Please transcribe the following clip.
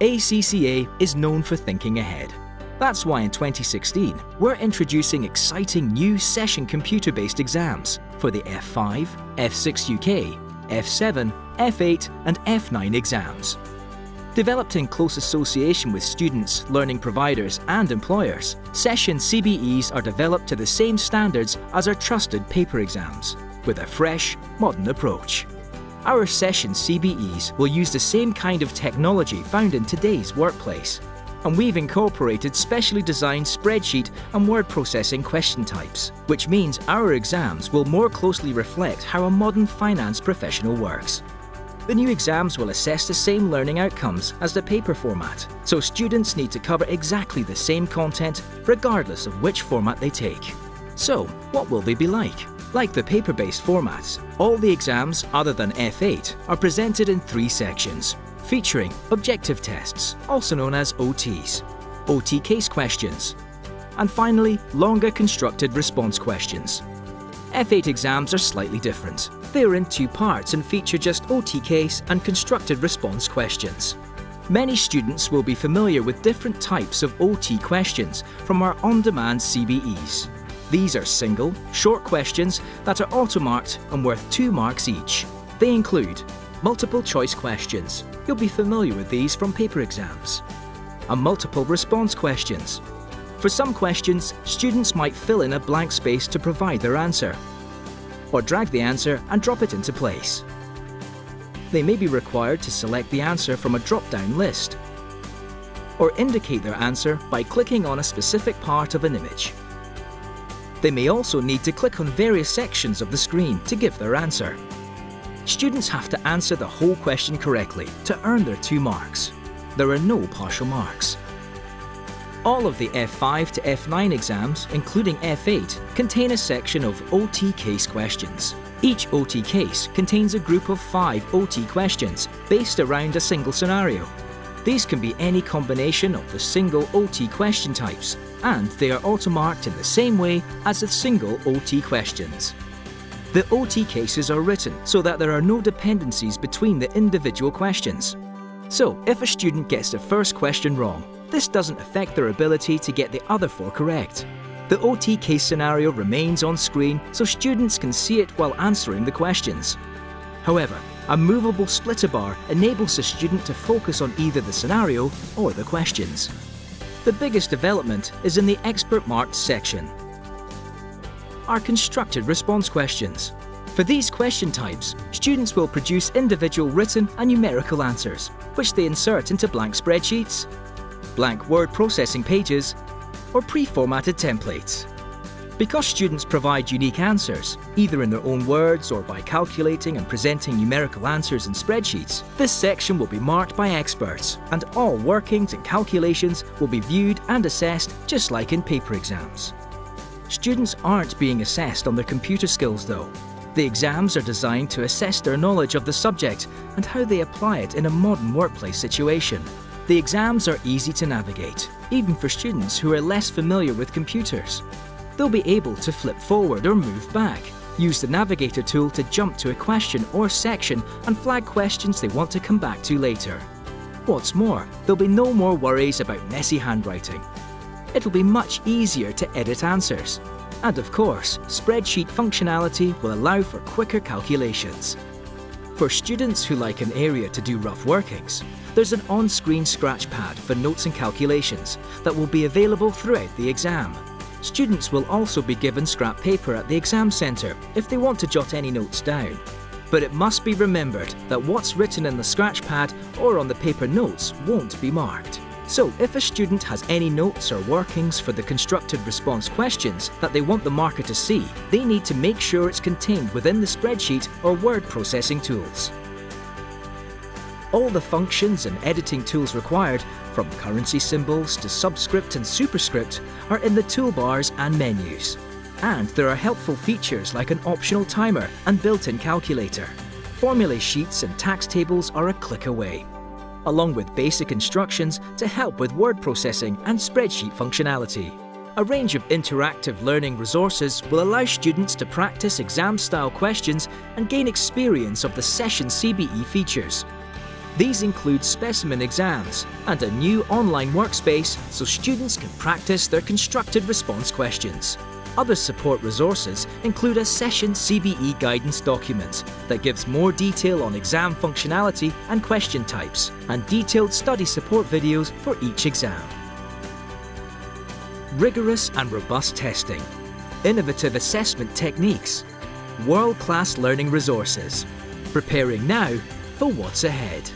ACCA is known for thinking ahead. That's why in 2016, we're introducing exciting new session computer-based exams for the F5, F6 UK, F7, F8 and F9 exams. Developed in close association with students, learning providers and employers, session CBEs are developed to the same standards as our trusted paper exams, with a fresh, modern approach. Our session CBEs will use the same kind of technology found in today's workplace, and we've incorporated specially designed spreadsheet and word processing question types, which means our exams will more closely reflect how a modern finance professional works. The new exams will assess the same learning outcomes as the paper format, so students need to cover exactly the same content regardless of which format they take. So, what will they be like? Like the paper-based formats, all the exams other than F8 are presented in 3 sections, featuring objective tests, also known as OTs, OT case questions, and finally, longer constructed response questions. F8 exams are slightly different. They are in 2 parts and feature just OT case and constructed response questions. Many students will be familiar with different types of OT questions from our on-demand CBEs. These are single, short questions that are auto-marked and worth 2 marks each. They include multiple choice questions. You'll be familiar with these from paper exams. And multiple response questions. For some questions, students might fill in a blank space to provide their answer, or drag the answer and drop it into place. They may be required to select the answer from a drop-down list, or indicate their answer by clicking on a specific part of an image. They may also need to click on various sections of the screen to give their answer. Students have to answer the whole question correctly to earn their 2 marks. There are no partial marks. All of the F5 to F9 exams, including F8, contain a section of OT case questions. Each OT case contains a group of 5 OT questions based around a single scenario. These can be any combination of the single OT question types, and they are auto-marked in the same way as the single OT questions. The OT cases are written so that there are no dependencies between the individual questions. So, if a student gets the first question wrong, this doesn't affect their ability to get the other 4 correct. The OT case scenario remains on screen so students can see it while answering the questions. However, a movable splitter bar enables the student to focus on either the scenario or the questions. The biggest development is in the expert marked section. Our constructed response questions. For these question types, students will produce individual written and numerical answers, which they insert into blank spreadsheets, blank word processing pages, or pre-formatted templates. Because students provide unique answers, either in their own words or by calculating and presenting numerical answers in spreadsheets, this section will be marked by experts, and all workings and calculations will be viewed and assessed just like in paper exams. Students aren't being assessed on their computer skills though. The exams are designed to assess their knowledge of the subject and how they apply it in a modern workplace situation. The exams are easy to navigate, even for students who are less familiar with computers. They'll be able to flip forward or move back, use the navigator tool to jump to a question or section and flag questions they want to come back to later. What's more, there'll be no more worries about messy handwriting. It'll be much easier to edit answers. And of course, spreadsheet functionality will allow for quicker calculations. For students who like an area to do rough workings, there's an on-screen scratch pad for notes and calculations that will be available throughout the exam. Students will also be given scrap paper at the exam centre if they want to jot any notes down. But it must be remembered that what's written in the scratch pad or on the paper notes won't be marked. So if a student has any notes or workings for the constructed response questions that they want the marker to see, they need to make sure it's contained within the spreadsheet or word processing tools. All the functions and editing tools required, from currency symbols to subscript and superscript, are in the toolbars and menus. And there are helpful features like an optional timer and built-in calculator. Formula sheets and tax tables are a click away, along with basic instructions to help with word processing and spreadsheet functionality. A range of interactive learning resources will allow students to practice exam-style questions and gain experience of the session CBE features. These include specimen exams and a new online workspace so students can practice their constructed response questions. Other support resources include a session CBE guidance document that gives more detail on exam functionality and question types, and detailed study support videos for each exam. Rigorous and robust testing, innovative assessment techniques, world-class learning resources, preparing now for what's ahead.